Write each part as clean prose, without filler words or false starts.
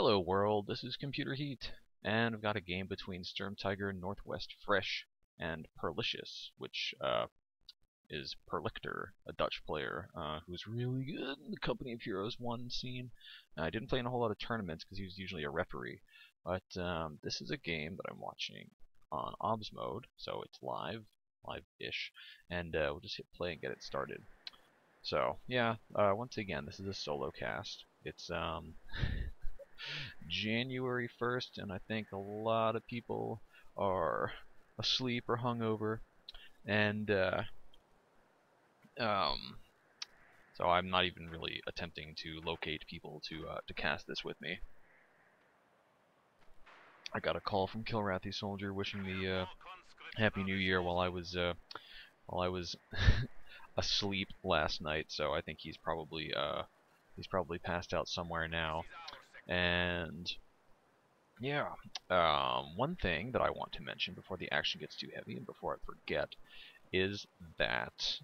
Hello world, this is ComputerHeat, and I've got a game between sturmtigern, NorthWestFresh, and Purlictor, which is Purlictor, a Dutch player who's really good in the Company of Heroes 1 scene. I didn't play in a whole lot of tournaments because he was usually a referee, but this is a game that I'm watching on OBS mode, so it's live-ish, and we'll just hit play and get it started. So, yeah, once again, this is a solo cast. It's January 1st, and I think a lot of people are asleep or hungover, and so I'm not even really attempting to locate people to cast this with me. I got a call from Kilrathy Soldier wishing me Happy New Year while I was asleep last night, so I think he's probably passed out somewhere now. And yeah, one thing that I want to mention before the action gets too heavy and before I forget is that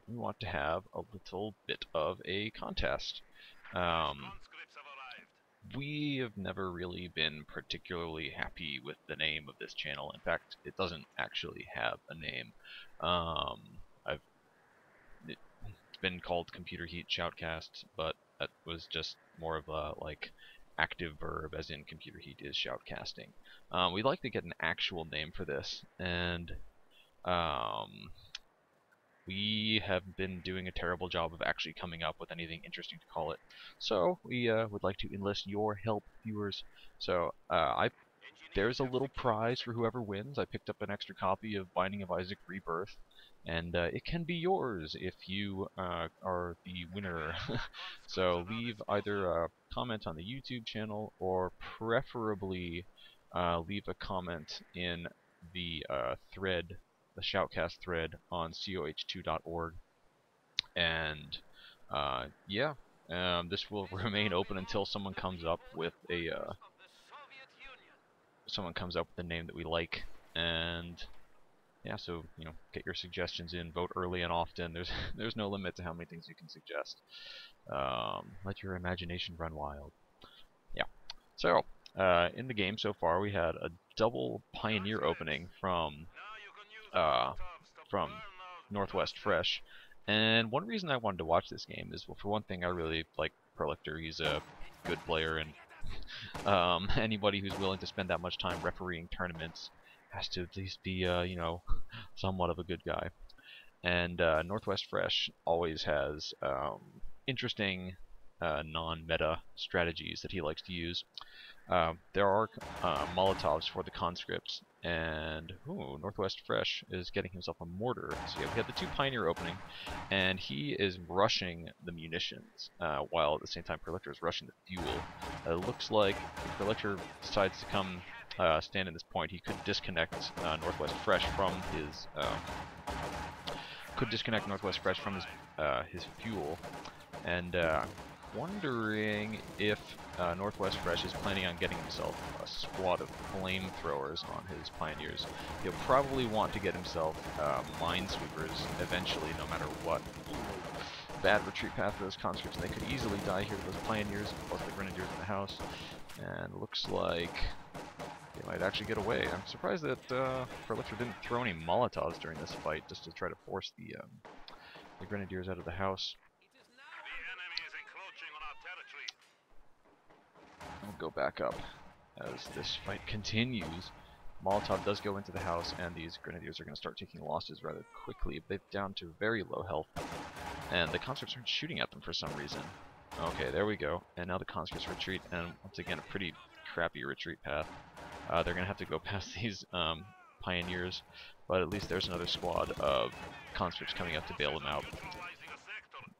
we want to have a little bit of a contest. We have never really been particularly happy with the name of this channel. In fact, it doesn't actually have a name. It's been called ComputerHeat Shoutcast, but that was just more of a active verb, as in ComputerHeat is shoutcasting. We'd like to get an actual name for this, and we have been doing a terrible job of actually coming up with anything interesting to call it. So we would like to enlist your help, viewers. So there's a little prize for whoever wins. I picked up an extra copy of Binding of Isaac Rebirth, and it can be yours if you are the winner. So leave either a comment on the YouTube channel, or preferably leave a comment in the thread, the Shoutcast thread on COH2.org. And yeah, this will remain open until someone comes up with a name that we like. And yeah, so get your suggestions in, vote early and often. There's no limit to how many things you can suggest. Let your imagination run wild. Yeah. So in the game so far, we had a double Pioneer opening from NorthWestFresh, and one reason I wanted to watch this game is, well, for one thing, I really like Purlictor. He's a good player, and anybody who's willing to spend that much time refereeing tournaments has to at least be, somewhat of a good guy. And NorthWestFresh always has interesting non-meta strategies that he likes to use. There are Molotovs for the conscripts, and NorthWestFresh is getting himself a mortar. So yeah, we have the two Pioneer opening, and he is rushing the munitions, while at the same time Purlictor is rushing the fuel. It looks like if Purlictor decides to come stand in this point, he could disconnect NorthWestFresh from his his fuel, and wondering if NorthWestFresh is planning on getting himself a squad of flamethrowers on his Pioneers. He'll probably want to get himself minesweepers eventually, no matter what. Bad retreat path for those conscripts, and they could easily die here to those Pioneers, plus the Grenadiers in the house. And looks like they might actually get away. I'm surprised that Purlictor didn't throw any Molotovs during this fight, just to try to force the Grenadiers out of the house. I'll go back up as this fight continues. Molotov does go into the house, and these Grenadiers are going to start taking losses rather quickly. They're down to very low health, and the conscripts aren't shooting at them for some reason. Okay, there we go. And now the conscripts retreat, and once again, a pretty crappy retreat path. They're going to have to go past these Pioneers, but at least there's another squad of conscripts coming up to bail them out.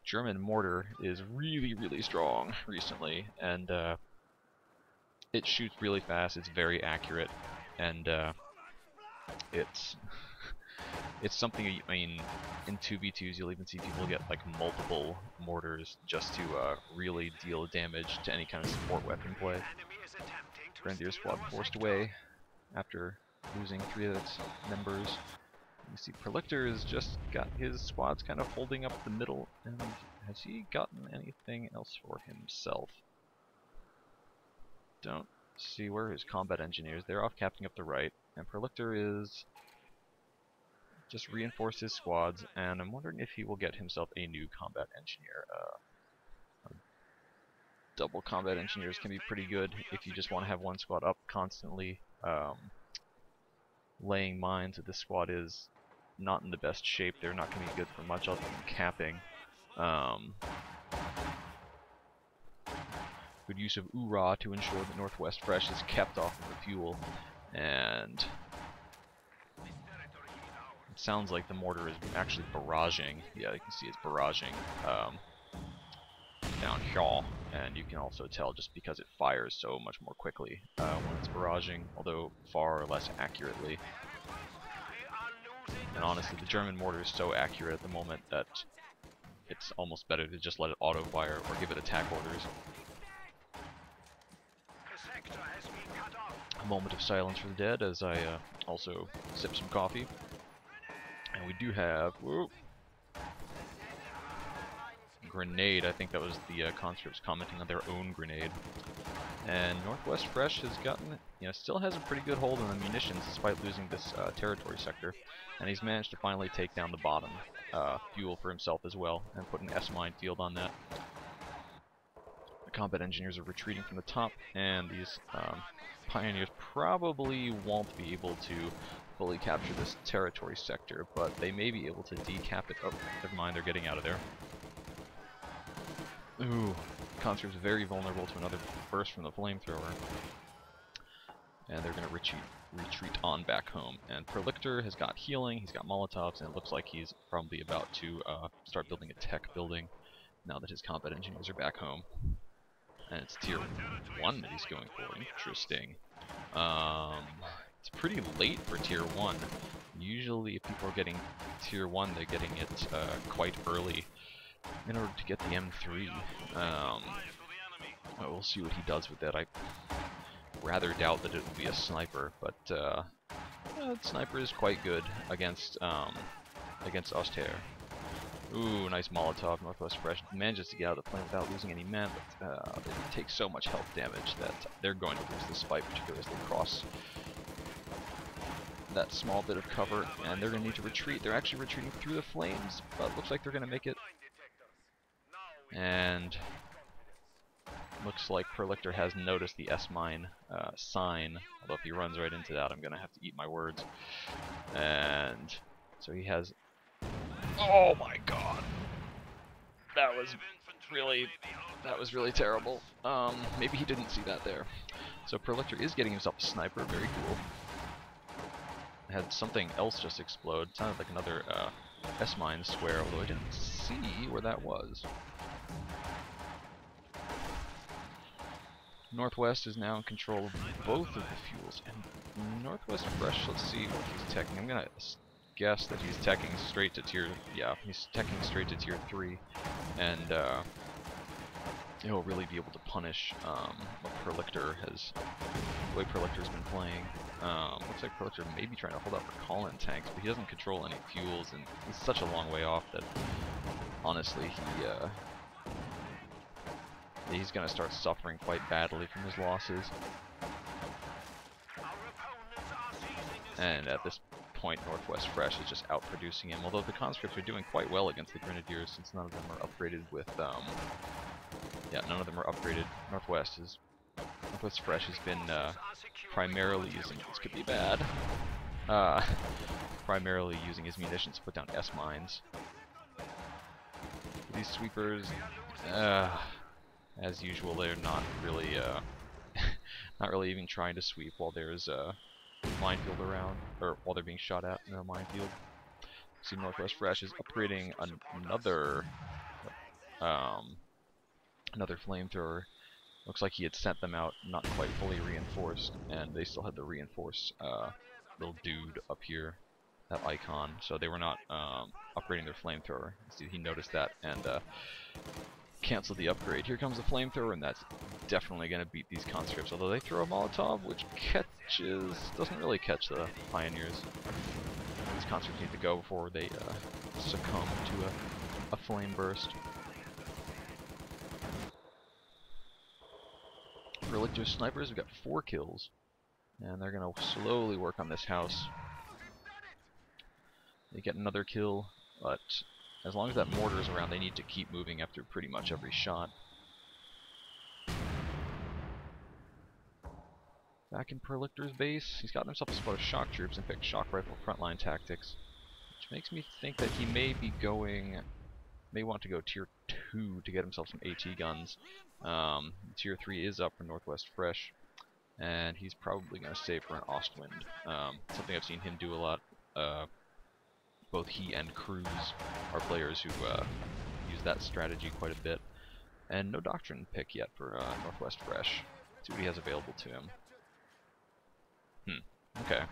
German mortar is really, really strong recently, and it shoots really fast. It's very accurate, and it's something. I mean, in 2v2s, you'll even see people get like multiple mortars just to really deal damage to any kind of support weapon play. Grenadier squad forced away after losing 3 of its members. You see Purlictor has just got his squads kind of holding up the middle, and has he gotten anything else for himself? don't see where his combat engineers. They're off captain up the right, and Purlictor is just reinforced his squads, and I'm wondering if he will get himself a new combat engineer. Double combat engineers can be pretty good if you just want to have one squad up constantly laying mines. This squad is not in the best shape. They're not going to be good for much other than capping. Good use of Ura to ensure that NorthWestFresh is kept off of the fuel, and it sounds like the mortar is actually barraging. Yeah, you can see it's barraging down here, and you can also tell just because it fires so much more quickly when it's barraging, although far less accurately. And honestly, the German mortar is so accurate at the moment that it's almost better to just let it auto-fire or give it attack orders. A moment of silence for the dead as I also sip some coffee. And we do have... Whoa, grenade. I think that was the conscripts commenting on their own grenade. And NorthWestFresh has gotten, still has a pretty good hold on the munitions despite losing this territory sector. And he's managed to finally take down the bottom fuel for himself as well and put an S-mine field on that. The combat engineers are retreating from the top, and these pioneers probably won't be able to fully capture this territory sector, but they may be able to decap it. Oh, never mind, they're getting out of there. Ooh, conscripts very vulnerable to another burst from the flamethrower. And they're going to retreat on back home. And Purlictor has got healing, he's got Molotovs, and it looks like he's probably about to start building a tech building now that his combat engineers are back home. And it's tier 1 that he's going for. Interesting. It's pretty late for tier 1. Usually if people are getting tier 1, they're getting it quite early in order to get the M3. We'll see what he does with that. I rather doubt that it will be a sniper, but sniper is quite good against Ostheer. Ooh, nice Molotov. NorthWestFresh manages to get out of the plane without losing any men, but they take so much health damage that they're going to lose this fight, particularly as they cross that small bit of cover, and they're going to need to retreat. They're actually retreating through the flames, but looks like they're going to make it. And looks like Purlictor has noticed the S-mine sign, although if he runs right into that, I'm going to have to eat my words. And so he has... Oh my god! That was really terrible. Maybe he didn't see that there. So Purlictor is getting himself a sniper, very cool. Had something else just explode. Sounded like another S-mine square, although I didn't see where that was. Northwest is now in control of both of the fuels, and NorthWestFresh, let's see what he's teching. I'm gonna guess that he's teching straight to tier, he's teching straight to tier 3, and he'll really be able to punish what Purlictor has, the way Purlictor's been playing. Looks like Purlictor may be trying to hold out for call-in tanks, but he doesn't control any fuels, and he's such a long way off that honestly he's going to start suffering quite badly from his losses. And at this point, NorthWestFresh is just outproducing him, although the conscripts are doing quite well against the grenadiers since none of them are upgraded with, none of them are upgraded. NorthWestFresh has been primarily using, this could be bad, primarily using his munitions to put down S-mines. These sweepers, as usual, they're not really, not really even trying to sweep while there's a minefield around, or while they're being shot at in a minefield. See, NorthWestFresh is upgrading another flamethrower. Looks like he had sent them out not quite fully reinforced, and they still had the reinforced little dude up here, that icon. So they were not upgrading their flamethrower. See, he noticed that and canceled the upgrade. Here comes the flamethrower, and that's definitely going to beat these conscripts. Although they throw a Molotov, which doesn't really catch the pioneers. These conscripts need to go before they succumb to a flame burst. Purlictor snipers, we've got 4 kills. And they're going to slowly work on this house. They get another kill, but as long as that mortar is around, they need to keep moving after pretty much every shot. Back in Purlictor's base, he's gotten himself a squad of shock troops and picked shock rifle frontline tactics, which makes me think that he may want to go tier 2 to get himself some AT guns. Tier 3 is up for NorthWestFresh, and he's probably going to save for an Ostwind. Something I've seen him do a lot. Both he and Cruz are players who use that strategy quite a bit. And no Doctrine pick yet for NorthWestFresh. See what he has available to him. Okay.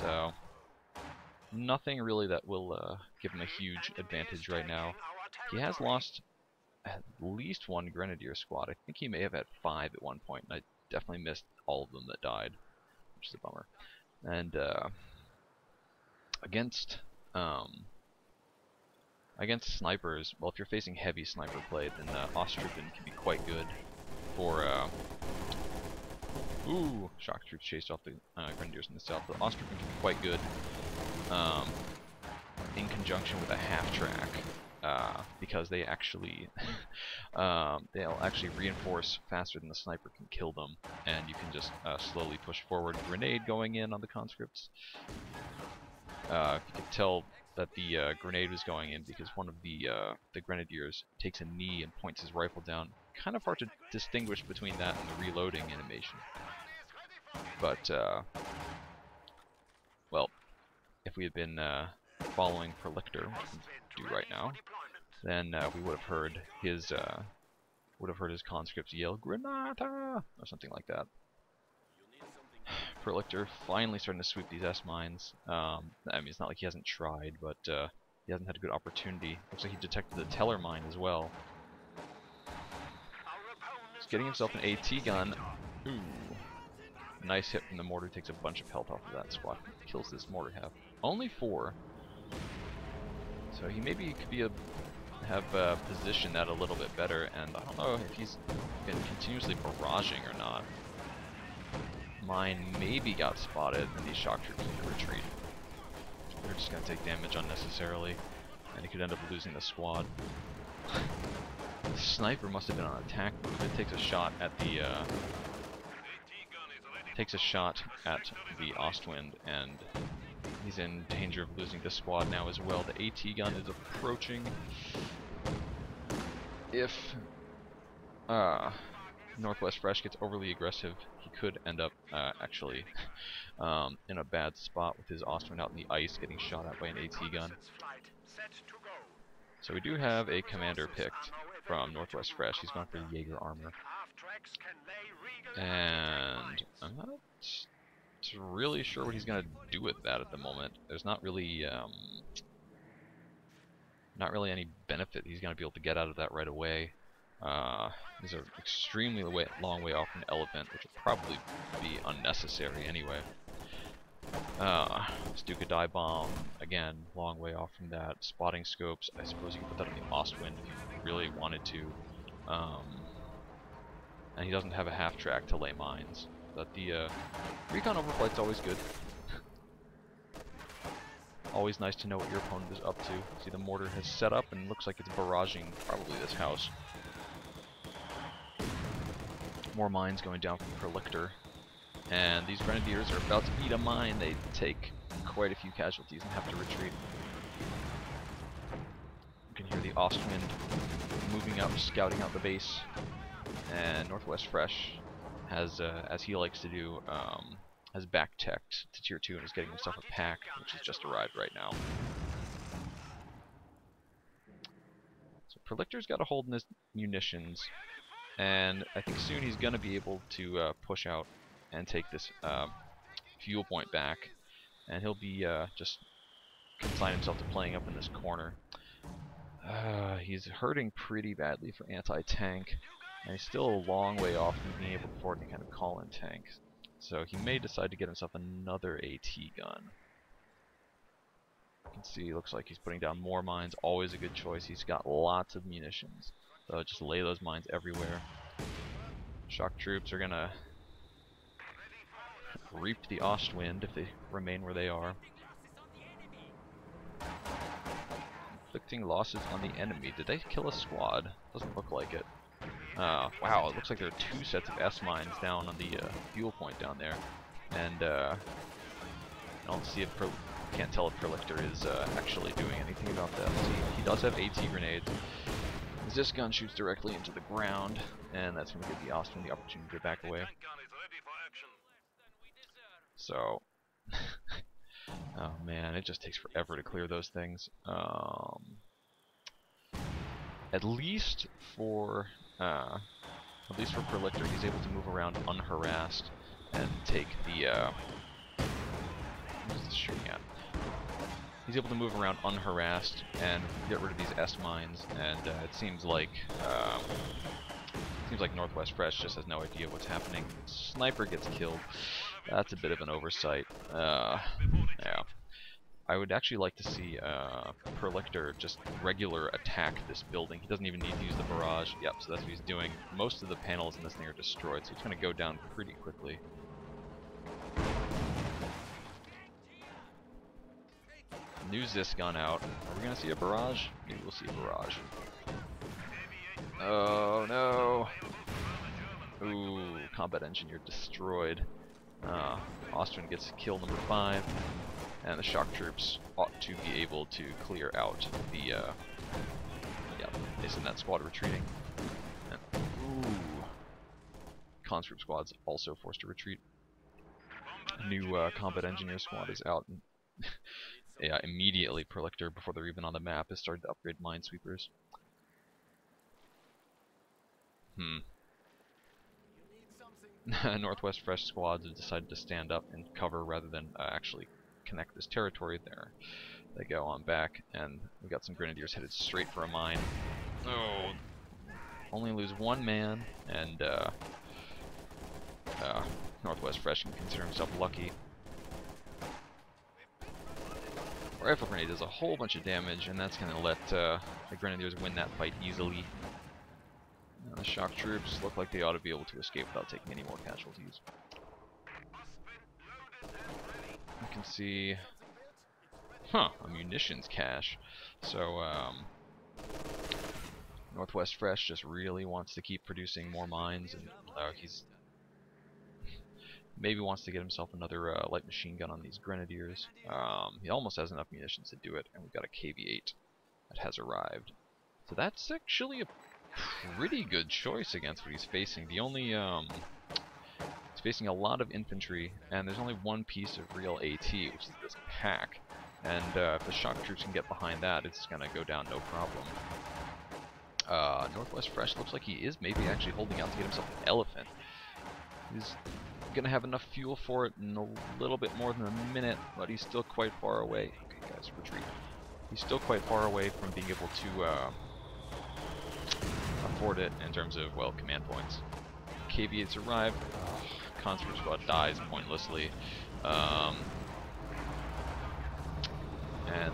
So, nothing really that will give him a huge advantage right now. He has lost at least 1 Grenadier squad. I think he may have had 5 at one point, and I definitely missed all of them that died, which is a bummer. And against snipers, well, if you're facing heavy sniper play, then Ostheer can be quite good for ooh, shock troops chased off the Grenadiers in the south. The Ostheer can be quite good in conjunction with a half-track, because they actually they'll actually reinforce faster than the sniper can kill them, and you can just slowly push forward. Grenade going in on the conscripts. You could tell that the grenade was going in because one of the Grenadiers takes a knee and points his rifle down. Kind of hard to distinguish between that and the reloading animation. But, well, if we had been following Purlictor, which we do right now, then we would have heard his conscripts yell "Granata" or something like that. Purlictor finally starting to sweep these S-mines. I mean, it's not like he hasn't tried, but he hasn't had a good opportunity. Looks like he detected the Teller mine as well. He's getting himself an AT gun. Ooh. Nice hit from the mortar. Takes a bunch of health off of that squad. Kills this mortar half. Only 4. So he maybe could have positioned that a little bit better, and I don't know if he's been continuously barraging or not. Mine maybe got spotted, and these shock troops can retreat. They're just going to take damage unnecessarily, and he could end up losing the squad. The sniper must have been on attack move. It takes a shot at the Ostwind, and he's in danger of losing the squad now as well. The AT gun is approaching. If NorthWestFresh gets overly aggressive, he could end up actually in a bad spot with his Ostwind out in the ice getting shot at by an AT gun. So we do have a commander picked from NorthWestFresh. He's gone for Jaeger armor. And I'm not really sure what he's going to do with that at the moment. There's not really any benefit he's going to be able to get out of that right away. These are extremely long way off from an elephant, which will probably be unnecessary anyway. Stuka Die Bomb, again, long way off from that. Spotting scopes, I suppose you can put that on the Ostwind if you really wanted to. And he doesn't have a half-track to lay mines. But the recon overflight's always good. Always nice to know what your opponent is up to. See, the mortar has set up and looks like it's barraging probably this house. More mines going down from Purlictor. And these Grenadiers are about to eat a mine. They take quite a few casualties and have to retreat. You can hear the Ostwind moving up, scouting out the base. And NorthWestFresh has, as he likes to do, has back-teched to tier 2 and is getting himself a pack, which has just arrived right now. So Purlictor's got a hold in his munitions, and I think soon he's going to be able to push out and take this fuel point back, and he'll be just consign himself to playing up in this corner. He's hurting pretty badly for anti-tank, and he's still a long way off from being able to afford any kind of call-in tank. So he may decide to get himself another AT gun. You can see, looks like he's putting down more mines. Always a good choice. He's got lots of munitions. So just lay those mines everywhere. Shock troops are gonna reap the Ostwind if they remain where they are. Inflicting losses on the enemy. Did they kill a squad? Doesn't look like it. Wow, it looks like there are 2 sets of S-mines down on the fuel point down there. And I don't see if can't tell if Purlictor is actually doing anything about that. He does have AT grenades. This gun shoots directly into the ground, and that's going to give the Ostwind the opportunity to back away. So, oh man, it just takes forever to clear those things. At least for Purlictor, he's able to move around unharassed and take the what's this shooting at? He's able to move around unharassed and get rid of these S-mines, and it seems like NorthWestFresh just has no idea what's happening. Sniper gets killed. That's a bit of an oversight. Yeah. I would actually like to see Purlictor just regular attack this building. He doesn't even need to use the barrage. Yep, so that's what he's doing. Most of the panels in this thing are destroyed, so it's going to go down pretty quickly. New Zis gun out. Are we going to see a barrage? Maybe we'll see a barrage. Oh no! Ooh, combat engineer destroyed. Ostwind gets kill number 5, and the shock troops ought to be able to clear out the, yeah, they send that squad retreating. And, ooh, conscript squad's also forced to retreat. New combat engineer squad is out. And yeah, immediately Purlictor, before they're even on the map, has started to upgrade minesweepers. NorthWestFresh squads have decided to stand up and cover rather than actually connect this territory. There they go on back, and we got some grenadiers headed straight for a mine. Oh, only lose 1 man, and NorthWestFresh can consider himself lucky. Rifle grenade does a whole bunch of damage, and that's going to let the grenadiers win that fight easily. The shock troops look like they ought to be able to escape without taking any more casualties. You can see, a munitions cache. So NorthWestFresh just really wants to keep producing more mines, and he's maybe wants to get himself another light machine gun on these grenadiers. He almost has enough munitions to do it, and we've got a KV-8 that has arrived. So that's actually a pretty good choice against what he's facing. The only he's facing a lot of infantry, and there's only 1 piece of real AT, which is this pack. And if the shock troops can get behind that, it's gonna go down no problem. NorthWestFresh looks like he is maybe actually holding out to get himself an elephant. He's gonna have enough fuel for it in a little bit more than a minute, but he's still quite far away. Okay, guys, retreat. He's still quite far away from being able to afford it in terms of, well, command points. KV-8's arrived. Conscript squad dies pointlessly. And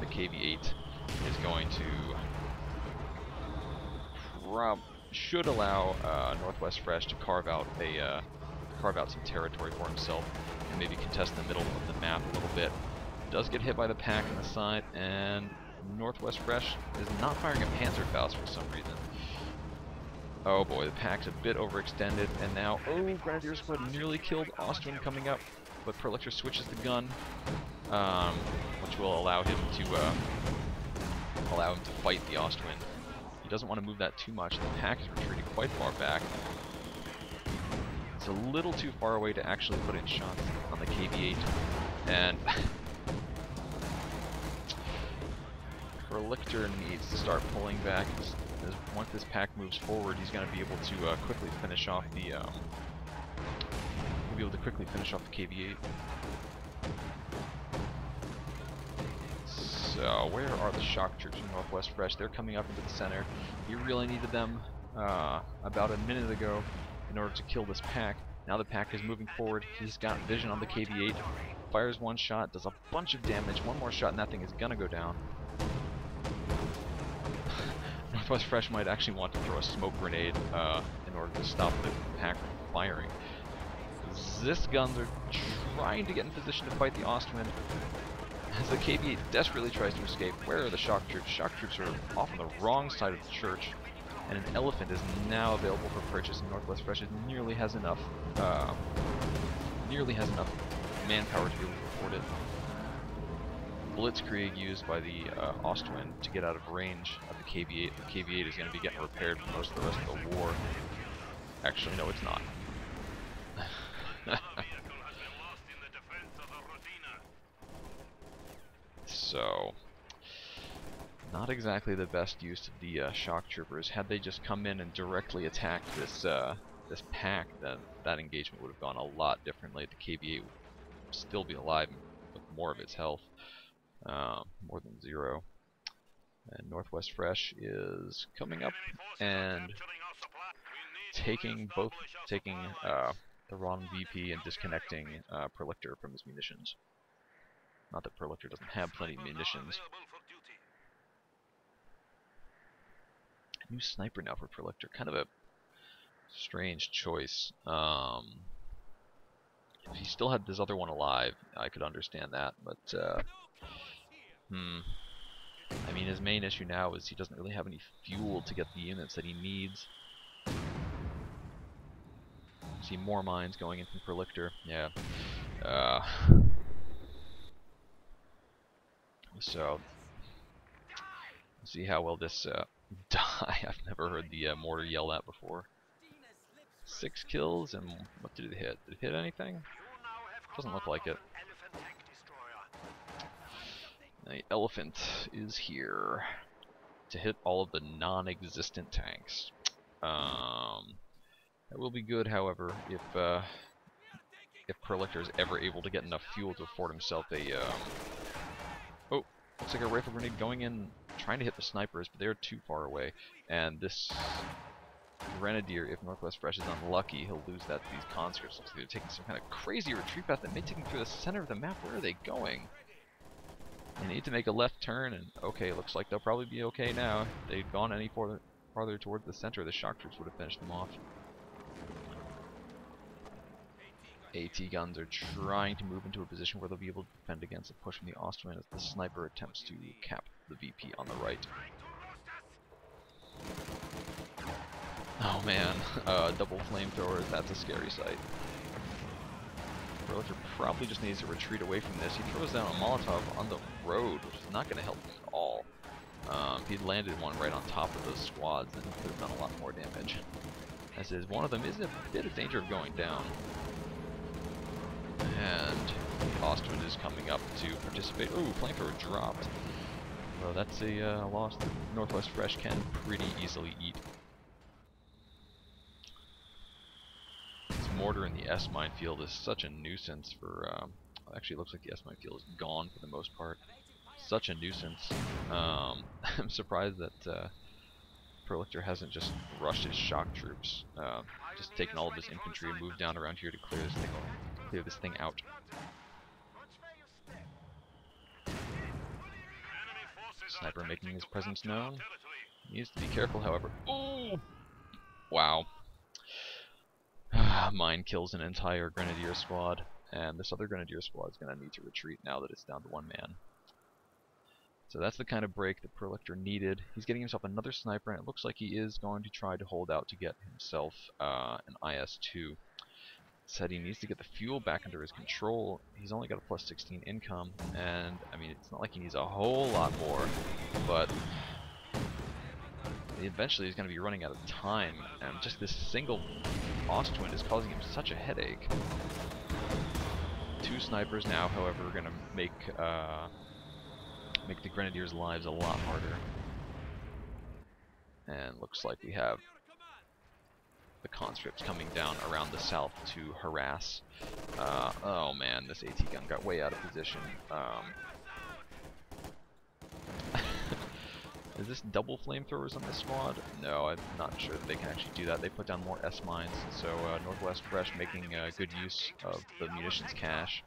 the KV-8 is going to should allow NorthWestFresh to carve out some territory for himself and maybe contest the middle of the map a little bit. Does get hit by the pack on the side, and NorthWestFresh is not firing a Panzerfaust for some reason. Oh boy, the pack's a bit overextended, and now, oh, Grenadier Squad nearly killed Ostwind coming up, but Purlictor switches the gun, which will allow him to fight the Ostwind. He doesn't want to move that too much. The pack is retreating quite far back. It's a little too far away to actually put in shots on the KV-8, and Purlictor needs to start pulling back. Once this pack moves forward, he's going to be able to quickly finish off the KV-8. So where are the shock troops from NorthWestFresh? They're coming up into the center. You really needed them about a minute ago in order to kill this pack. Now the pack is moving forward. He's got vision on the KV-8. Fires 1 shot, does a bunch of damage. 1 more shot and that thing is gonna go down. NorthWestFresh might actually want to throw a smoke grenade in order to stop the pack from firing. This guns are trying to get in position to fight the Ostwind. As the KV-8 desperately tries to escape, where are the shock troops? Shock troops are off on the wrong side of the church, and an elephant is now available for purchase, and NorthWestFresh nearly has enough manpower to be able to afford it. Blitzkrieg used by the Ostwind to get out of range of the KV-8. The KV-8 is going to be getting repaired for most of the rest of the war. Actually, no, it's not. So, not exactly the best use of the shock troopers. Had they just come in and directly attacked this this pack, then that engagement would have gone a lot differently. The KV-8 would still be alive with more of its health, more than 0. And NorthWestFresh is coming up and taking the wrong VP and disconnecting Purlictor from his munitions. Not that Purlictor doesn't have plenty of munitions. A new sniper now for Purlictor. Kind of a strange choice. If he still had this other one alive, I could understand that, but I mean, his main issue now is he doesn't really have any fuel to get the units that he needs. See more mines going in from Purlictor. Yeah. So, let's see how well this die. I've never heard the mortar yell at before. 6 kills, and what did it hit? Did it hit anything? Doesn't look like it. The elephant is here to hit all of the non-existent tanks. That will be good, however, if Purlictor is ever able to get enough fuel to afford himself a oh, looks like a rifle grenade going in, trying to hit the snipers, but they're too far away. And this Grenadier, if NorthWestFresh is unlucky, he'll lose that to these conscripts. Looks like they're taking some kind of crazy retreat path that may take them through the center of the map. Where are they going? They need to make a left turn, and okay, looks like they'll probably be okay now. If they'd gone any farther towards the center, the shock troops would have finished them off. AT guns are trying to move into a position where they'll be able to defend against a push from the Austrian as the sniper attempts to cap the VP on the right. Oh man, double flamethrowers, that's a scary sight. Purlictor probably just needs to retreat away from this. He throws down a Molotov on the road, which is not going to help him at all. He'd landed one right on top of those squads and could have done a lot more damage. As is, one of them is in a bit of danger of going down. And Ostwind is coming up to participate. Ooh, flamethrower dropped. So that's a loss that NorthWestFresh can pretty easily eat. This mortar in the S minefield is such a nuisance for. Actually, it looks like the S minefield is gone for the most part. Such a nuisance. I'm surprised that Purlictor hasn't just rushed his shock troops, just taken all of his infantry and moved down around here to clear this thing out. Sniper making his presence known. He needs to be careful, however. Oh! Wow. Mine kills an entire Grenadier squad, and this other Grenadier squad is going to need to retreat now that it's down to 1 man. So that's the kind of break that Purlictor needed. He's getting himself another sniper, and it looks like he is going to try to hold out to get himself an IS-2. Said he needs to get the fuel back under his control. He's only got a plus 16 income, and I mean, it's not like he needs a whole lot more, but eventually he's going to be running out of time, and just this single Ostwind is causing him such a headache. 2 snipers now, however, are going to make the Grenadiers' lives a lot harder. And looks like we have the conscripts coming down around the south to harass. Oh man, this AT gun got way out of position. Is this double flamethrowers on this squad? No, I'm not sure that they can actually do that. They put down more S mines, so NorthWestFresh making good use of the munitions cache.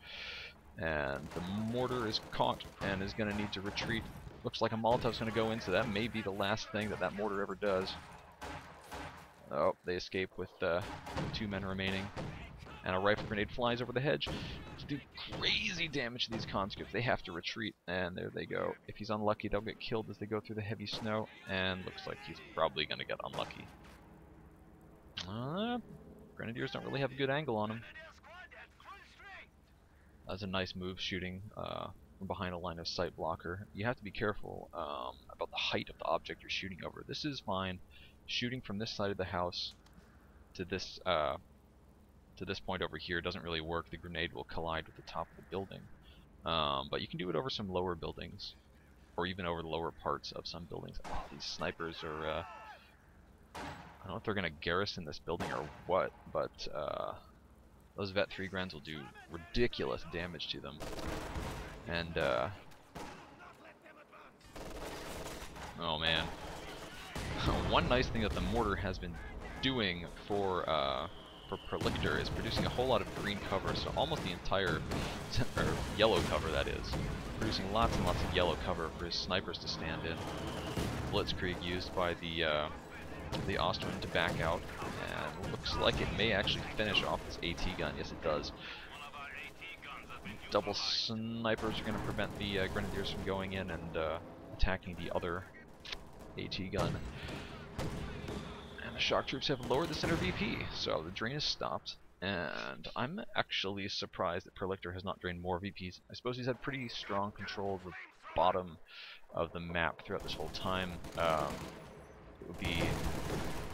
And the mortar is caught and is going to need to retreat. Looks like a Molotov's going to go in, so that may be the last thing that mortar ever does. Oh, they escape with 2 men remaining. And a rifle grenade flies over the hedge to do crazy damage to these conscripts. They have to retreat, and there they go. If he's unlucky, they'll get killed as they go through the heavy snow, and looks like he's probably going to get unlucky. Grenadiers don't really have a good angle on him. That's a nice move, shooting from behind a line of sight blocker. You have to be careful about the height of the object you're shooting over. This is fine. Shooting from this side of the house to this point over here doesn't really work. The grenade will collide with the top of the building. But you can do it over some lower buildings, or even over the lower parts of some buildings. Oh, these snipers are... I don't know if they're going to garrison this building or what, but those Vet 3 Grens will do ridiculous damage to them. And, oh man. One nice thing that the mortar has been doing for Purlictor is producing a whole lot of green cover, so almost the entire, or yellow cover that is, producing lots and lots of yellow cover for his snipers to stand in. Blitzkrieg used by the Austrian to back out, and looks like it may actually finish off this AT gun. Yes, it does. Double snipers are going to prevent the Grenadiers from going in and attacking the other AT gun. And the shock troops have lowered the center VP, so the drain is stopped. And I'm actually surprised that Purlictor has not drained more VPs. I suppose he's had pretty strong control of the bottom of the map throughout this whole time. It would be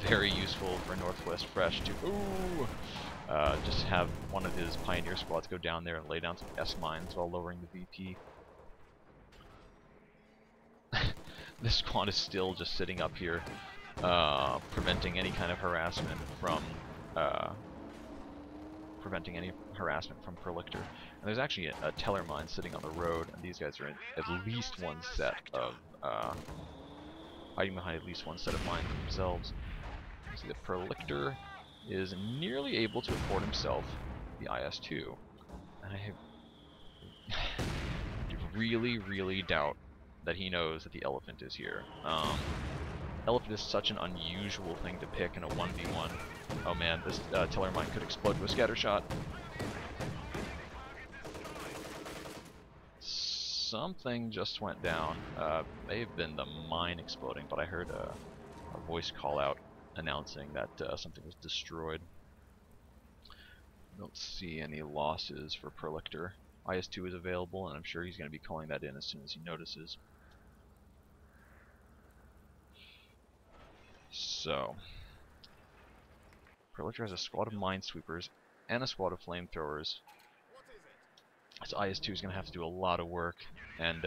very useful for NorthWestFresh to just have one of his pioneer squads go down there and lay down some S-mines while lowering the VP. This squad is still just sitting up here, preventing any kind of harassment from Purlictor. And there's actually a teller mine sitting on the road, and these guys are in at least one set of hiding behind at least one set of mines themselves. You see that Purlictor is nearly able to afford himself the IS-2. And I really doubt that he knows that the elephant is here. Elephant is such an unusual thing to pick in a 1v1. Oh man, this teller mine could explode with a scatter shot. Something just went down. May have been the mine exploding, but I heard a voice call out announcing that something was destroyed. Don't see any losses for Purlictor. IS-2 is available, and I'm sure he's going to be calling that in as soon as he notices. So, Purlictor has a squad of minesweepers and a squad of flamethrowers. So IS-2 is going to have to do a lot of work, and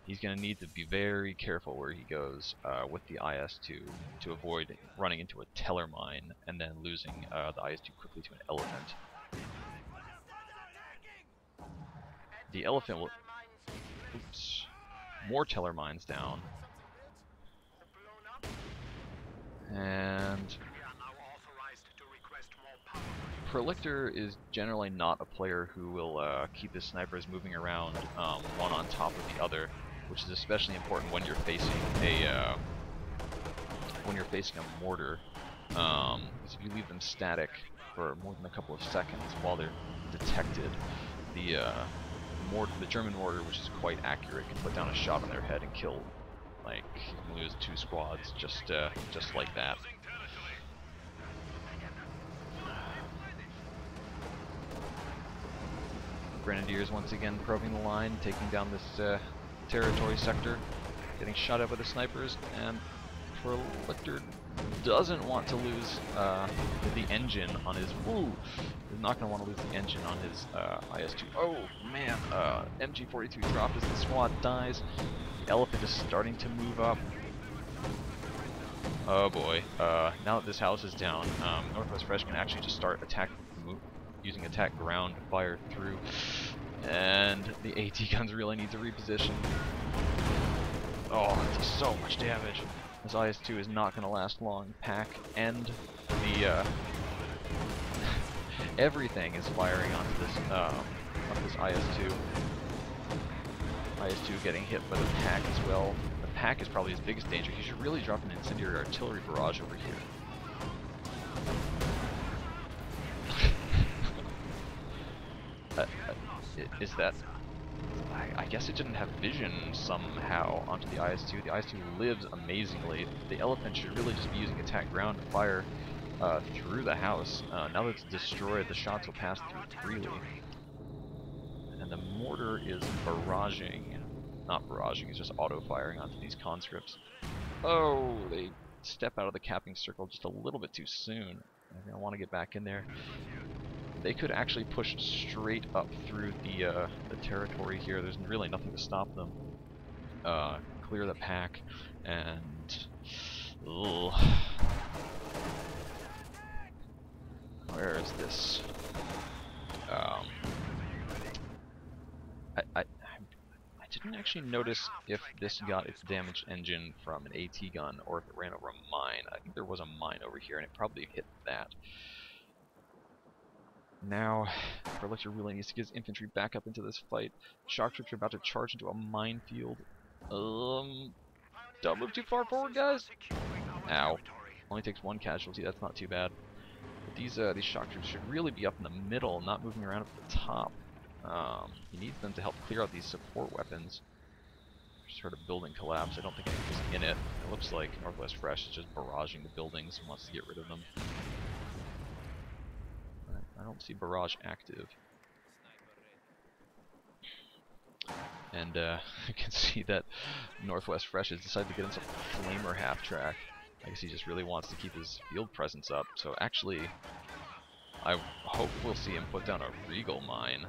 he's going to need to be very careful where he goes with the IS-2 to avoid running into a teller mine and then losing the IS-2 quickly to an elephant. The elephant will... Oops. More teller mines down. And Purlictor is generally not a player who will keep his snipers moving around one on top of the other, which is especially important when you're facing a mortar. Because if you leave them static for more than a couple of seconds while they're detected, the German mortar, which is quite accurate, can put down a shot on their head and kill. Like, you can lose 2 squads just like that. Grenadiers once again probing the line, taking down this territory sector, getting shot at by the snipers, and Purlictor doesn't want to lose the engine on his... Ooh! He's not going to want to lose the engine on his IS-2. Oh, man! MG42 dropped as the squad dies. The elephant is starting to move up. Oh boy. Now that this house is down, NorthWestFresh can actually just start using attack ground fire through. And the AT guns really need to reposition. Oh, it does so much damage. This IS-2 is not going to last long. Pack and the everything is firing onto this IS-2. IS-2 getting hit by the pack as well. The pack is probably his biggest danger. He should really drop an incendiary artillery barrage over here. Is that... I guess it didn't have vision somehow onto the IS-2. The IS-2 lives amazingly. The elephant should really just be using attack ground to fire through the house. Now that it's destroyed, the shots will pass through freely. And the mortar is barraging. Not barraging, it's just auto-firing onto these conscripts. Oh, they step out of the capping circle just a little bit too soon. They're going to want to get back in there. They could actually push straight up through the territory here. There's really nothing to stop them. Clear the pack, and... Ugh. Where is this? I didn't actually notice if this got its damaged engine from an AT gun or if it ran over a mine. I think there was a mine over here, and it probably hit that. Now, Purlictor really needs to get his infantry back up into this fight. Shock troops are about to charge into a minefield. Don't move too far forward, guys! Ow. Only takes one casualty, that's not too bad. But these shock troops should really be up in the middle, not moving around up at the top. He needs them to help clear out these support weapons. Just heard a building collapse. I don't think anything's in it. It looks like NorthWestFresh is just barraging the buildings and wants to get rid of them. I don't see barrage active. And you can see that NorthWestFresh has decided to get himself a flamer half-track. I guess he just really wants to keep his field presence up. So actually, I hope we'll see him put down a Regal mine.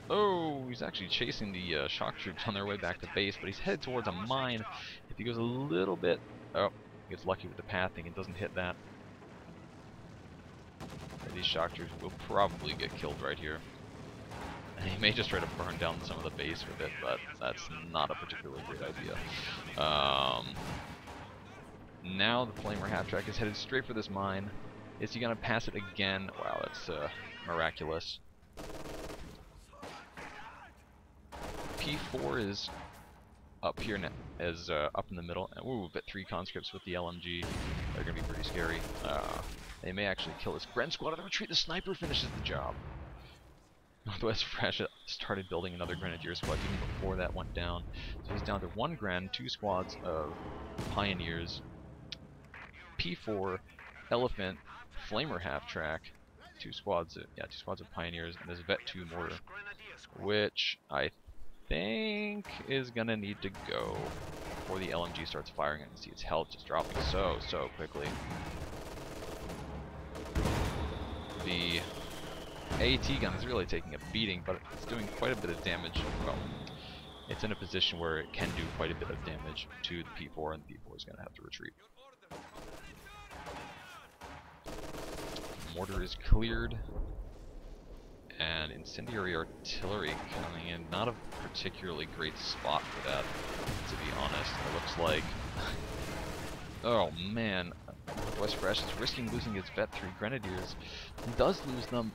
Oh, he's actually chasing the shock troops on their way back to base, but he's headed towards a mine. If he goes a little bit... Oh, he gets lucky with the pathing and doesn't hit that. These shock troops will probably get killed right here. And he may just try to burn down some of the base with it, but that's not a particularly great idea. Now the Flamer half-track is headed straight for this mine. Is he going to pass it again? Wow, that's miraculous. P4 is up here, up in the middle. Ooh, but 3 conscripts with the LMG. They're going to be pretty scary. They may actually kill this Gren squad on the retreat. The sniper finishes the job. NorthWestFresh started building another Grenadier squad even before that went down. So he's down to 1 Gren, 2 squads of Pioneers, P4, Elephant, Flamer half-track, 2 squads of Pioneers, and this Vet 2 mortar, which I think is gonna need to go before the LMG starts firing. I can see its health just dropping so quickly. The AT gun is really taking a beating, but it's doing quite a bit of damage. Well, it's in a position where it can do quite a bit of damage to the P4, and the P4 is going to have to retreat. Mortar is cleared, and incendiary artillery coming in. Not a particularly great spot for that, to be honest. It looks like... oh man, NorthWestFresh is risking losing his Vet 3 Grenadiers. He does lose them.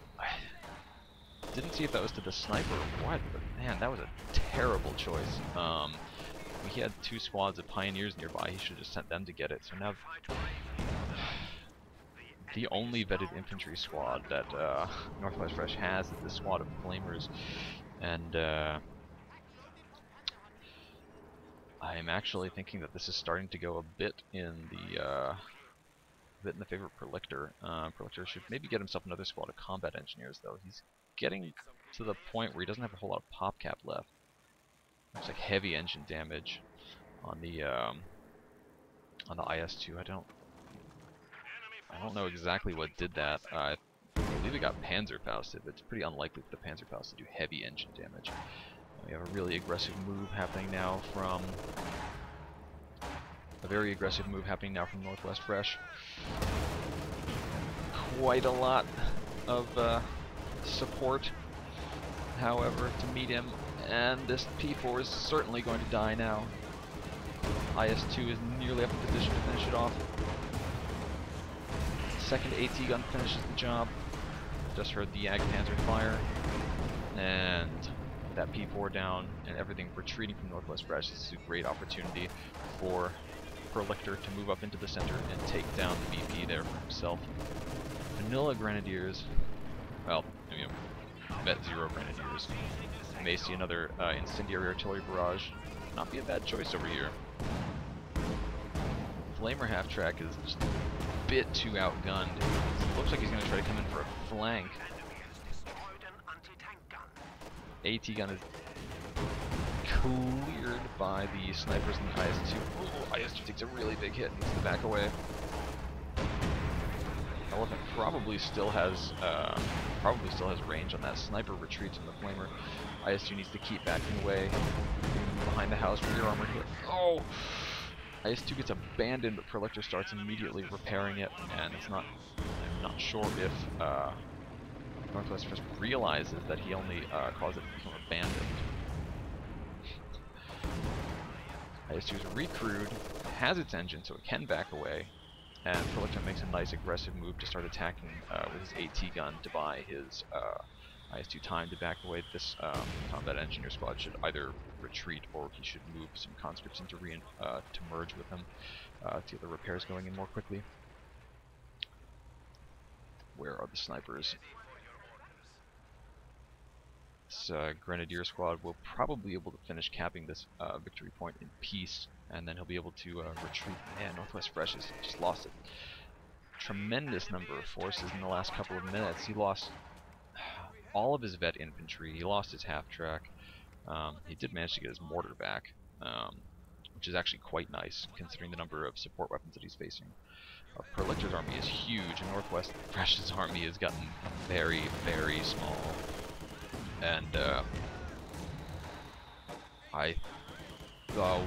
Didn't see if that was to the sniper or what, but man, that was a terrible choice. He had 2 squads of Pioneers nearby. He should have just sent them to get it. So now, the only vetted infantry squad that NorthWestFresh has is this squad of Flamers, and I'm actually thinking that this is starting to go a bit in the favor of Purlictor. Purlictor should maybe get himself another squad of combat engineers, though. He's getting to the point where he doesn't have a whole lot of pop cap left. Looks like heavy engine damage on the IS-2. I don't know exactly what did that. I believe it got Panzerfausted, but it's pretty unlikely for the Panzerfaust to do heavy engine damage. We have a really aggressive move happening now from NorthWestFresh. Quite a lot of support, however, to meet him, and this P4 is certainly going to die now. IS-2 is nearly up in position to finish it off. Second AT gun finishes the job. Just heard the Panzer fire, and that P4 down, and everything retreating from NorthWestFresh. This is a great opportunity for Purlictor to move up into the center and take down the BP there for himself. Vanilla Grenadiers, well, Vet 0 Grenadiers. You may see another incendiary artillery barrage. Not be a bad choice over here. Flamer half-track is just a bit too outgunned. It looks like he's going to try to come in for a flank. AT gun is cleared by the snipers in the IS-2. Ooh, IS-2 takes a really big hit and needs to back away. Elephant probably still has range on that sniper retreat in the flamer. IS-2 needs to keep backing away behind the house. Rear armor hit. Oh! IS-2 gets abandoned, but Purlictor starts immediately repairing it, and it's not. I'm not sure if NorthWestFresh realizes that he only caused it to become abandoned. IS-2 is recrewed, has its engine, so it can back away, and Purlictor makes a nice aggressive move to start attacking with his AT gun to buy his IS-2 time to back away. This combat engineer squad should either retreat or he should move some conscripts into to merge with him to get the repairs going in more quickly. Where are the snipers? This Grenadier squad will probably be able to finish capping this victory point in peace, and then he'll be able to retreat. Man, NorthWestFresh has just lost a tremendous number of forces in the last couple of minutes. He lost all of his vet infantry, he lost his half-track. He did manage to get his mortar back, which is actually quite nice, considering the number of support weapons that he's facing. Purlictor's army is huge, and NorthWestFresh's army has gotten very, very small. And a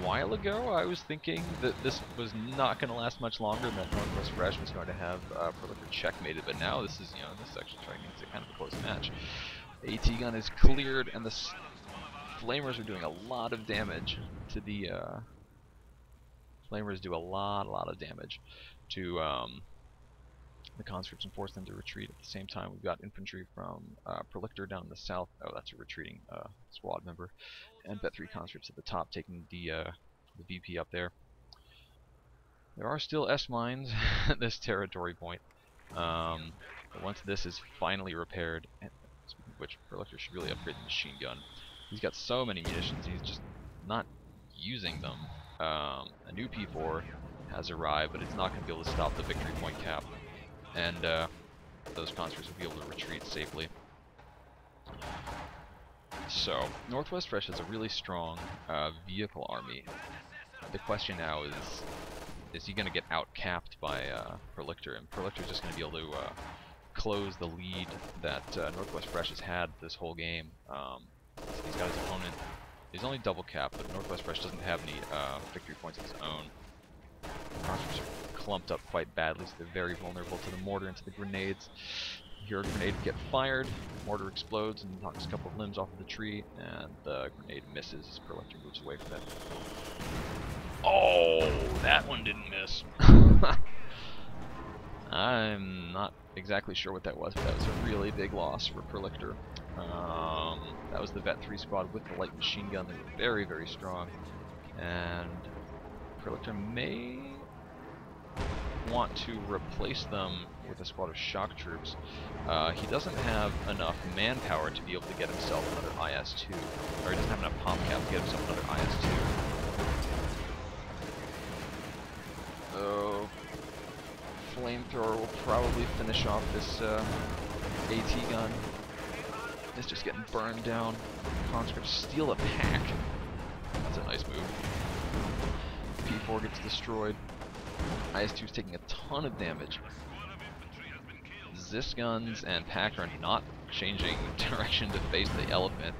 while ago, I was thinking that this was not going to last much longer, and that NorthWestFresh was going to have Purlictor checkmated. But now this is, this is actually turning into kind of a close match. AT gun is cleared, and the flamers are doing a lot of damage to the flamers. Do a lot of damage to the conscripts and force them to retreat. At the same time, we've got infantry from Purlictor down in the south. Oh, that's a retreating squad member. And Vet 3 conscripts at the top, taking the VP up there. There are still S-mines at this territory point. But once this is finally repaired, and speaking of which, Purlictor should really upgrade the machine gun. He's got so many munitions, he's just not using them. A new P4 has arrived, but it's not going to be able to stop the victory point cap. And those conscripts will be able to retreat safely. So, NorthWestFresh has a really strong vehicle army. The question now is he going to get out-capped by Purlictor? And Purlictor's just going to be able to close the lead that NorthWestFresh has had this whole game. He's got his opponent. He's only double-capped, but NorthWestFresh doesn't have any victory points of his own. Conscripts are clumped up quite badly, so they're very vulnerable to the mortar and to the grenades. Here a grenade get fired, mortar explodes and knocks a couple of limbs off of the tree, and the grenade misses as Purlictor moves away from it. Oh, that one didn't miss. I'm not exactly sure what that was, but that was a really big loss for Purlictor. That was the Vet 3 squad with the light machine gun. They were very, very strong, and Purlictor may want to replace them with a squad of shock troops. He doesn't have enough manpower to be able to get himself another IS-2, or he doesn't have enough pop cap to get himself another IS-2. So, flamethrower will probably finish off this AT gun. It's just getting burned down. Conscripts steal a pack. That's a nice move. P4 gets destroyed. IS-2 is taking a ton of damage. Zis guns and pack are not changing direction to face the elephant.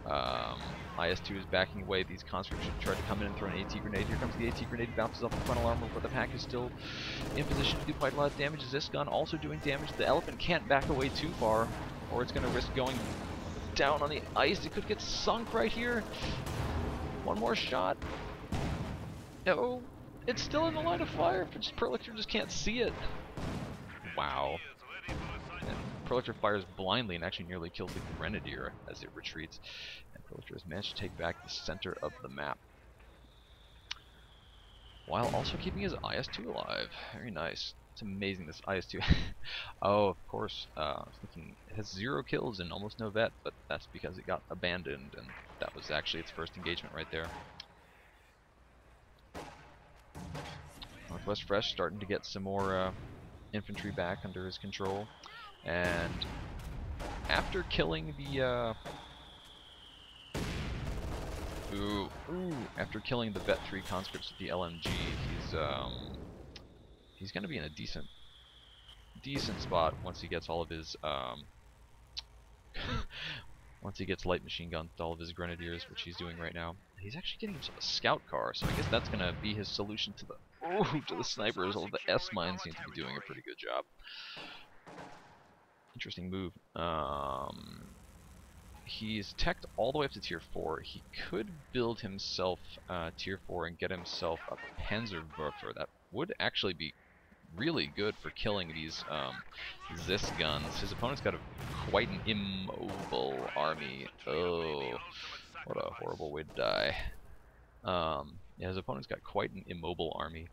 IS-2 is backing away. These conscripts should try to come in and throw an AT grenade. Here comes the AT grenade, bounces off the frontal armor, but the pack is still in position to do quite a lot of damage. Zis gun also doing damage. The elephant can't back away too far, or it's going to risk going down on the ice. It could get sunk right here. One more shot. No. It's still in the line of fire, but Purlictor just can't see it. Wow. And Purlictor fires blindly and actually nearly kills the Grenadier as it retreats. And Purlictor has managed to take back the center of the map, while also keeping his IS-2 alive. Very nice. It's amazing, this IS-2. Oh, of course. I was thinking has 0 kills and almost no vet, but that's because it got abandoned, and that was actually its first engagement right there. NorthWestFresh starting to get some more infantry back under his control, and after killing the after killing the Vet 3 conscripts with the LMG, he's going to be in a decent spot once he gets all of his once he gets light machine guns to all of his grenadiers, which he's doing right now. He's actually getting himself a scout car, so I guess that's going to be his solution to the snipers. All the S mines seem to be doing a pretty good job. Interesting move. He's teched all the way up to tier 4. He could build himself tier 4 and get himself a Panzerwerfer. That would actually be really good for killing these Zis guns. His opponent's got quite an immobile army. Oh, what a horrible way to die. Yeah, his opponent's got quite an immobile army.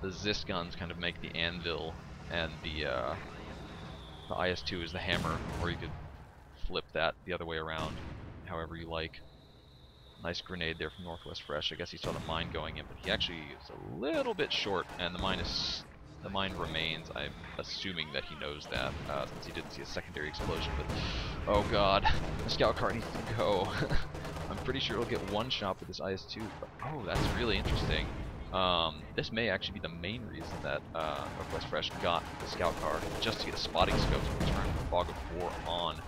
The Zis guns kind of make the anvil, and the IS-2 is the hammer, or you could flip that the other way around, however you like. Nice grenade there from NorthWestFresh. I guess he saw the mine going in, but he actually is a little bit short, and the mine remains. I'm assuming that he knows that, since he didn't see a secondary explosion. But oh god, the scout car needs to go. I'm pretty sure it'll get one shot with this IS-2. But oh, that's really interesting. This may actually be the main reason that NorthWestFresh got the scout car, just to get a spotting scope to turn the Fog of War on.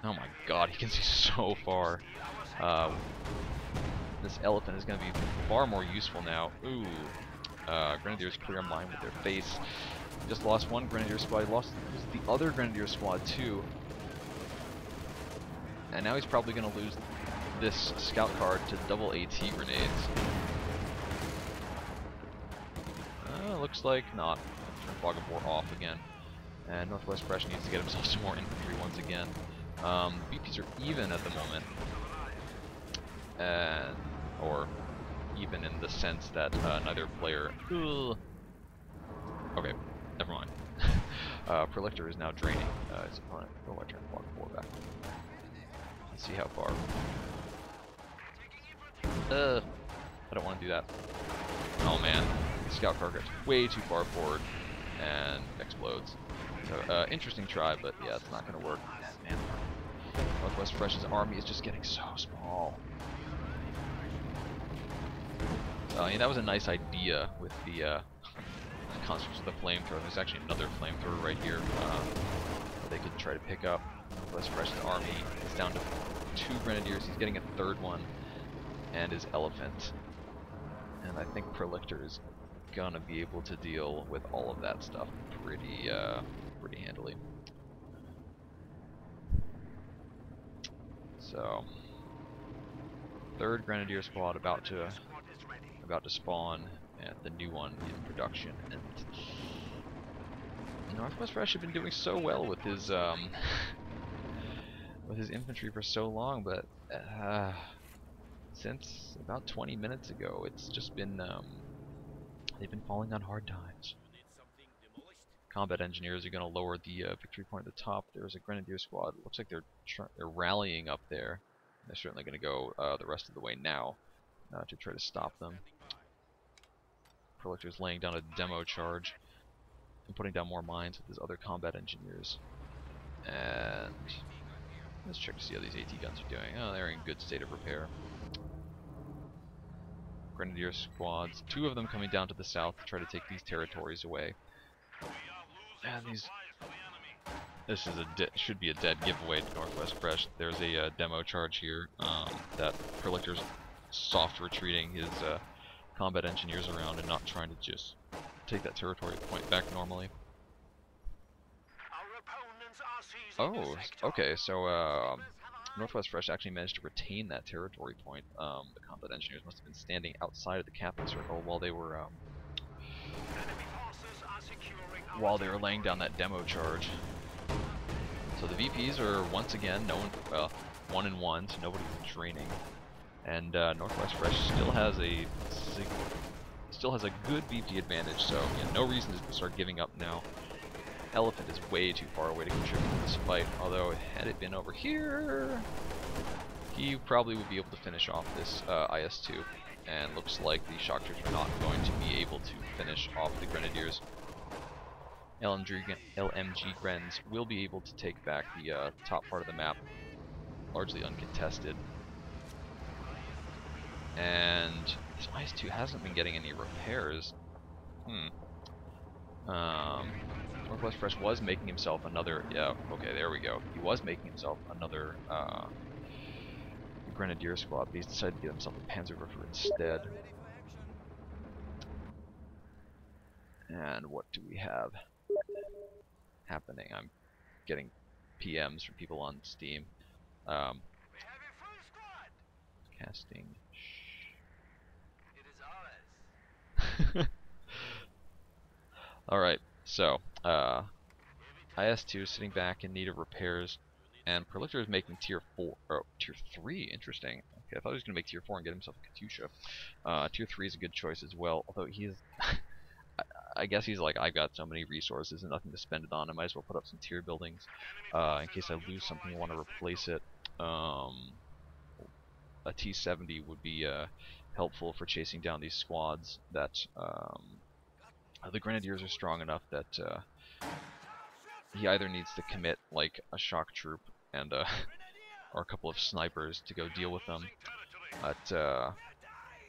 Oh my god, he can see so far. This elephant is going to be far more useful now. Ooh, Grenadiers clear a mine with their face. Just lost one Grenadier squad. He lost the other Grenadier squad too. And now he's probably going to lose this scout card to double AT grenades. Looks like not. Turn Fog of War off again. And NorthWestFresh needs to get himself some more infantry once again. VPs are even at the moment. Or even in the sense that neither player... Okay, never mind. Purlictor is now draining his opponent. Oh, I turned Fog of War back. Let's see how far. I don't want to do that. Oh man. Scout car gets way too far forward and explodes. So, interesting try, but yeah, it's not going to work. Man, NorthWestFresh's army is just getting so small. Yeah, that was a nice idea with the constructs of the flamethrower. There's actually another flamethrower right here that they could try to pick up. NorthWestFresh's army is down to 2 grenadiers. He's getting a 3rd one, and his elephant. And I think Purlictor is gonna be able to deal with all of that stuff pretty handily. So, 3rd Grenadier squad about to spawn, and the new one in production. And NorthWestFresh have been doing so well with his infantry for so long, but since about 20 minutes ago, it's just been they've been falling on hard times. Combat engineers are going to lower the victory point at the top. There's a grenadier squad. It looks like they're rallying up there. They're certainly going to go the rest of the way now to try to stop them. Purlictor's laying down a demo charge and putting down more mines with his other combat engineers. And let's check to see how these AT guns are doing. Oh, they're in good state of repair. Grenadier squads, 2 of them coming down to the south to try to take these territories away. And this is should be a dead giveaway to NorthWestFresh. There's a demo charge here that Purlictor's soft retreating his combat engineers around and not trying to just take that territory point back normally. Oh, okay, so NorthWestFresh actually managed to retain that territory point. The combat engineers must have been standing outside of the capital circle while they were laying down that demo charge. So the VPs are once again 1-1, so nobody's draining. And NorthWestFresh still has a good BP advantage, so yeah, no reason to start giving up now. Elephant is way too far away to contribute to this fight, although had it been over here, he probably would be able to finish off this IS-2. And looks like the shock troops are not going to be able to finish off the grenadiers. LMG Grens will be able to take back the top part of the map, largely uncontested. And this IS-2 hasn't been getting any repairs. NorthWestFresh was making himself another, yeah, okay, there we go. He was making himself another Grenadier squad, but he's decided to get himself a Panzerwerfer instead. And what do we have happening? I'm getting PMs from people on Steam. Casting. It is ours. Alright, so, IS-2 is sitting back in need of repairs, and Purlictor is making tier 4, or tier 3, interesting. Okay, I thought he was going to make tier 4 and get himself a Katyusha. Tier 3 is a good choice as well, although he's, I guess he's like, I've got so many resources and nothing to spend it on, I might as well put up some tier buildings, in case I lose something and want to replace it. A T-70 would be helpful for chasing down these squads that, the Grenadiers are strong enough that he either needs to commit like a shock troop and or a couple of snipers to go deal with them. But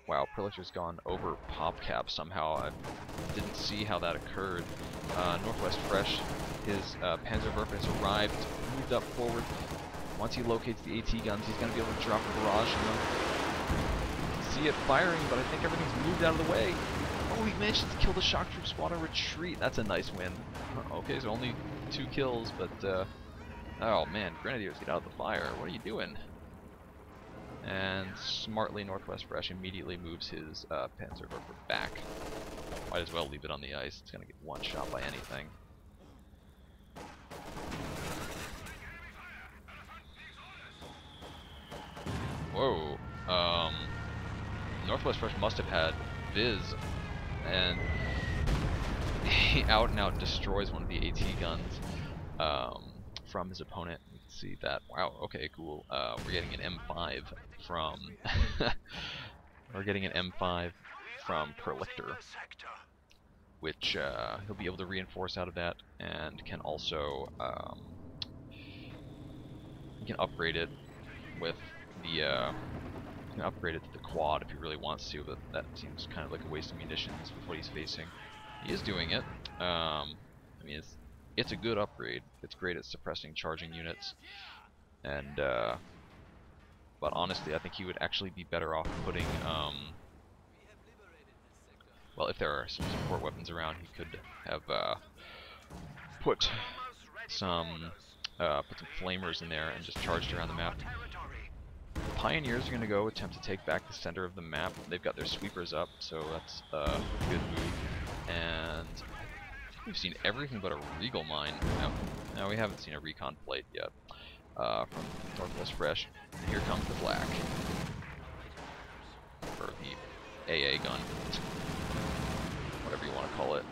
wow, Purlictor's gone over PopCap somehow. I didn't see how that occurred. NorthWestFresh, his Panzerwerfer has arrived, moved up forward. Once he locates the AT guns, he's going to be able to drop a barrage on them. See it firing, but I think everything's moved out of the way. Oh, he managed to kill the shock troop squad on retreat. That's a nice win. Okay, so only 2 kills, but oh man, Grenadiers, get out of the fire. What are you doing? And smartly, NorthWestFresh immediately moves his Panzerwerfer back. Might as well leave it on the ice. It's gonna get one shot by anything. Whoa. NorthWestFresh must have had Viz, and he out and out destroys one of the AT guns from his opponent. You can see that. Wow. Okay. Cool. We're getting an M5 from we're getting an M5 from Purlictor, which he'll be able to reinforce out of that, and can also you can upgrade it with the you can upgrade it to the quad if he really wants to, but that seems kind of like a waste of munitions with what he's facing. He is doing it. I mean, it's a good upgrade. It's great at suppressing charging units, and but honestly, I think he would actually be better off putting well, if there are some support weapons around, he could have put some flamers in there and just charged around the map. Pioneers are going to go attempt to take back the center of the map. They've got their sweepers up, so that's a good move. And I think we've seen everything but a Regal mine. No, we haven't seen a recon plate yet from NorthWestFresh. And here comes the black, or the AA gun, whatever you want to call it.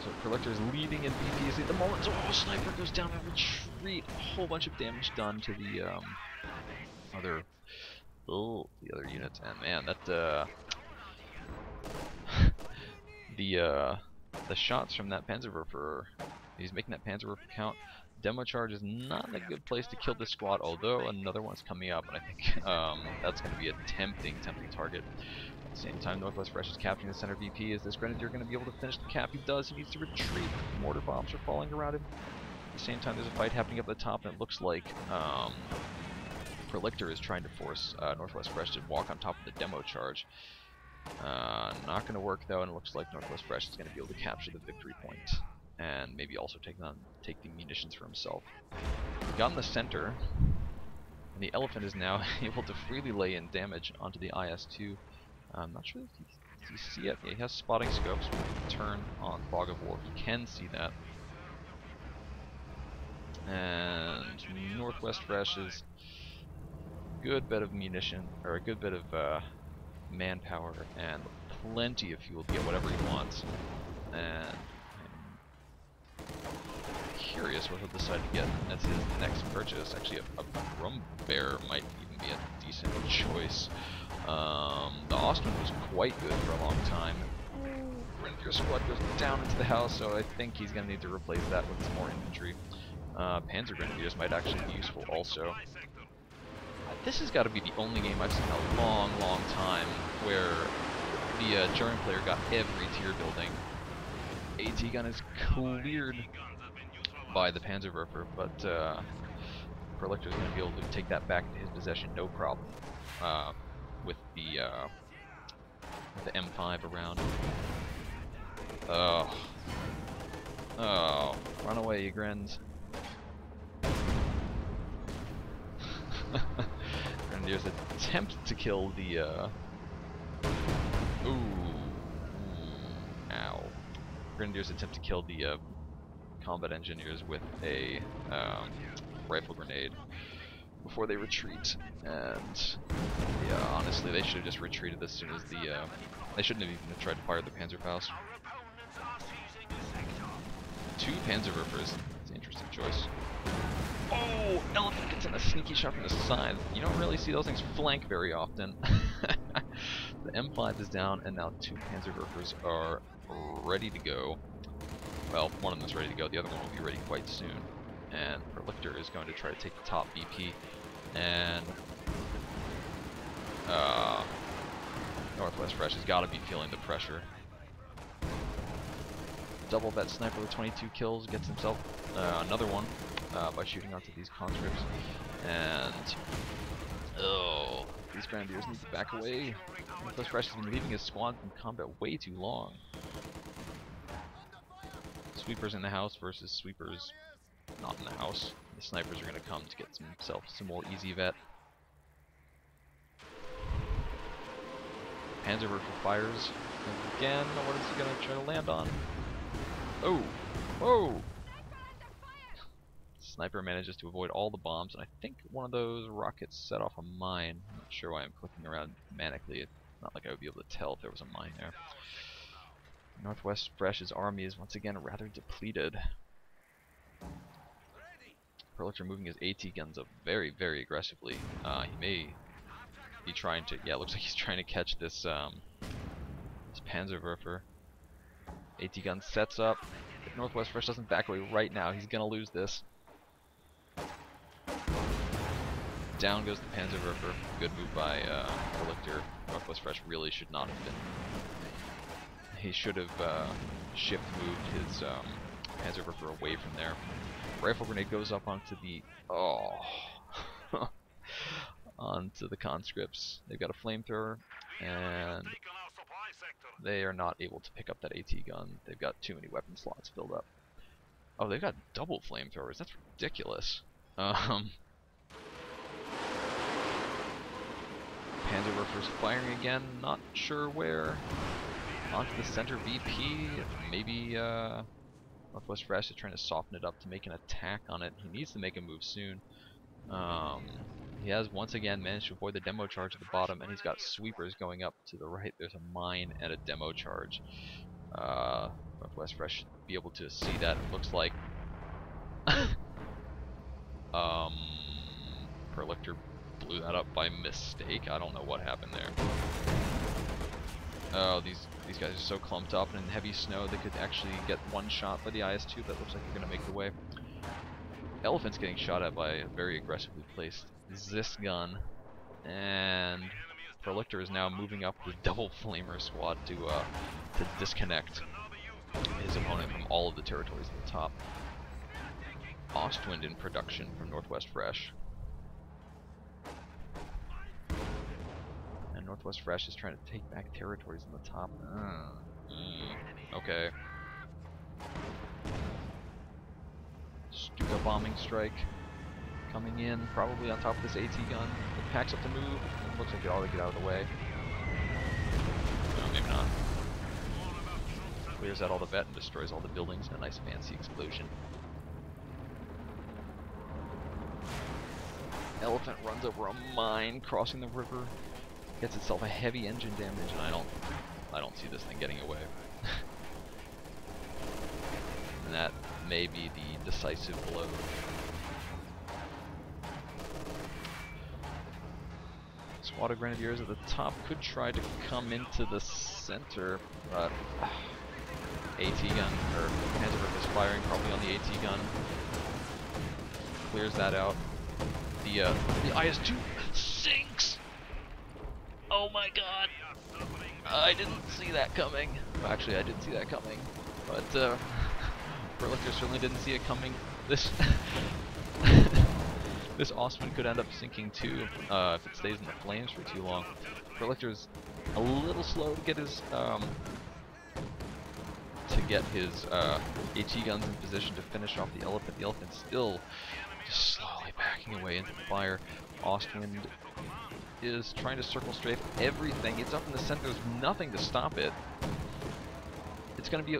So Purlictor is leading in BPs at the moment. So sniper goes down and retreat. A whole bunch of damage done to the other units, and man, that the shots from that Panzerwerfer, he's making that Panzerwerfer count. Demo charge is not a good place to kill this squad, although another one's coming up, and I think that's going to be a tempting target. At the same time, NorthWestFresh is capturing the center VP. Is this Grenadier going to be able to finish the cap? He does. He needs to retreat. Mortar bombs are falling around him. At the same time, there's a fight happening up at the top, and it looks like Purlictor is trying to force NorthWestFresh to walk on top of the demo charge. Not going to work though, and it looks like NorthWestFresh is going to be able to capture the victory point, and maybe also take the munitions for himself. He got in the center, and the Elephant is now able to freely lay in damage onto the IS-2. I'm not sure if you see it. Yeah, he has spotting scopes. When you turn on Fog of War, you can see that. And NorthWestFresh is good bit of munition, or a good bit of manpower, and plenty of fuel to get whatever he wants. And I'm curious what he'll decide to get as his next purchase. Actually, a Rum Bear might even be a decent choice. The Austin was quite good for a long time. Grenadier squad goes down into the house, so I think he's going to need to replace that with some more infantry. Panzer Grenadiers might actually be useful also. This has got to be the only game I've seen in a long, long time where the German player got every tier building. AT gun is cleared by the Panzerwerfer, but Purlictor is going to be able to take that back into his possession, no problem, with the M5 around. Oh, run away, you grins. Grenadiers attempt to kill the ow. Grenadiers attempt to kill the combat engineers with a rifle grenade before they retreat, and yeah, honestly, they should have just retreated as soon as the they shouldn't have even tried to fire the Panzerfaust. 2 Panzerwerfers. That's an interesting choice. Oh, Elephant gets in a sneaky shot from the side. You don't really see those things flank very often. The M5 is down, and now 2 Panzerwerfers are ready to go. Well, one of them is ready to go. The other one will be ready quite soon. And Purlictor is going to try to take the top BP. And NorthWestFresh has got to be feeling the pressure. Double vet sniper with 22 kills gets himself another one by shooting onto these conscripts. And these Grenadiers need to back away. NorthWestFresh has been leaving his squad in combat way too long. Sweepers in the house versus sweepers not in the house. The snipers are going to come to get themselves some more easy vet. Panzerwerfer fires again. What is he going to try to land on? Oh! Whoa! Sniper manages to avoid all the bombs, and I think one of those rockets set off a mine. I'm not sure why I'm clicking around manically. It's not like I would be able to tell if there was a mine there. NorthWestFresh's army is once again rather depleted. Purlictor moving his AT guns up very, very aggressively. He may be trying to, yeah, it looks like he's trying to catch this, this Panzerwerfer. AT gun sets up. If NorthWestFresh doesn't back away right now, he's gonna lose this. Down goes the Panzerwerfer. Good move by Purlictor. NorthWestFresh really should not have been. He should have shift moved his Panzerwerfer away from there. Rifle grenade goes up onto the onto the conscripts. They've got a flamethrower, and they are not able to pick up that AT gun. They've got too many weapon slots filled up. Oh, they've got double flamethrowers. That's ridiculous. Panzerwerfer's firing again. Not sure where. Onto the center VP. Maybe NorthWestFresh is trying to soften it up to make an attack on it. He needs to make a move soon. He has once again managed to avoid the demo charge at the bottom, and he's got sweepers going up to the right. There's a mine and a demo charge. NorthWestFresh should be able to see that. It looks like Purlictor blew that up by mistake. I don't know what happened there. Oh, these guys are so clumped up and in heavy snow they could actually get one shot by the IS-2. That looks like they're going to make the way. Elephant's getting shot at by a very aggressively placed Zis gun, and Purlictor is now moving up with double flamer squad to disconnect his opponent from all of the territories at the top. Ostwind in production from NorthWestFresh. And NorthWestFresh is trying to take back territories on the top. Okay. Stuka bombing strike coming in, probably on top of this AT gun. It packs up to move. It looks like it ought to get out of the way. No, maybe not. Clears out all the vet and destroys all the buildings in a nice fancy explosion. elephant runs over a mine crossing the river, gets itself a heavy engine damage, and I don't see this thing getting away. And that may be the decisive blow. Squad of Grenadiers at the top could try to come into the center, but AT gun, or Panzerwerfer is firing probably on the AT gun. Clears that out. The IS-2 sinks! Oh my god! I didn't see that coming. Well, actually, I did see that coming, but Purlictor certainly didn't see it coming. This this Ostman could end up sinking too if it stays in the flames for too long. Purlictor's a little slow to get his AT guns in position to finish off the elephant. The elephant's still just slowly backing away into the fire. Ostwind is trying to circle strafe everything. It's up in the center. There's nothing to stop it. It's going to be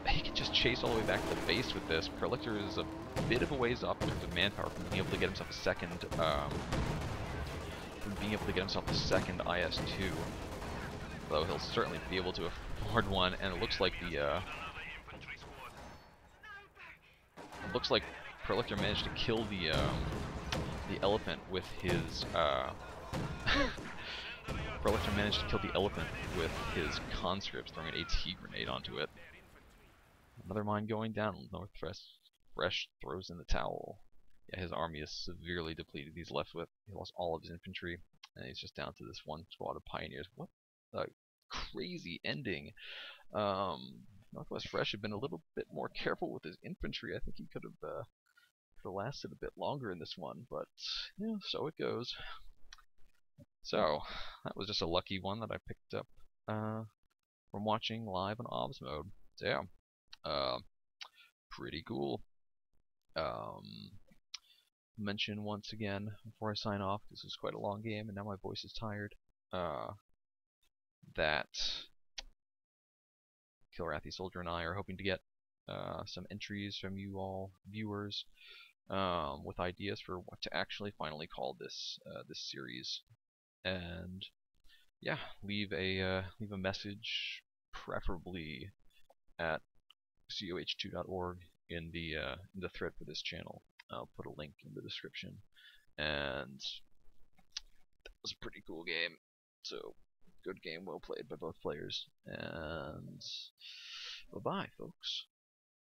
he can just chase all the way back to the base with this. Purlictor is a bit of a ways off in terms of manpower from being able to get himself a second IS-2. Though he'll certainly be able to afford one, and it looks like Purlictor managed to kill the elephant with his Purlictor managed to kill the elephant with his conscripts, throwing an AT grenade onto it. Another mine going down. NorthWestFresh throws in the towel. Yeah, his army is severely depleted. He lost all of his infantry, and he's just down to this one squad of pioneers. What a crazy ending. NorthWestFresh had been a little bit more careful with his infantry. I think he could have lasted a bit longer in this one, but yeah, so it goes. So that was just a lucky one that I picked up from watching live on OBS mode. So yeah, pretty cool. Mention once again before I sign off, this is quite a long game and now my voice is tired, that Kilrathi Soldier and I are hoping to get some entries from you all viewers with ideas for what to actually finally call this series, and yeah, leave a message, preferably at COH2.org in the thread for this channel. I'll put a link in the description. And that was a pretty cool game. So good game, well played by both players. And bye-bye, folks.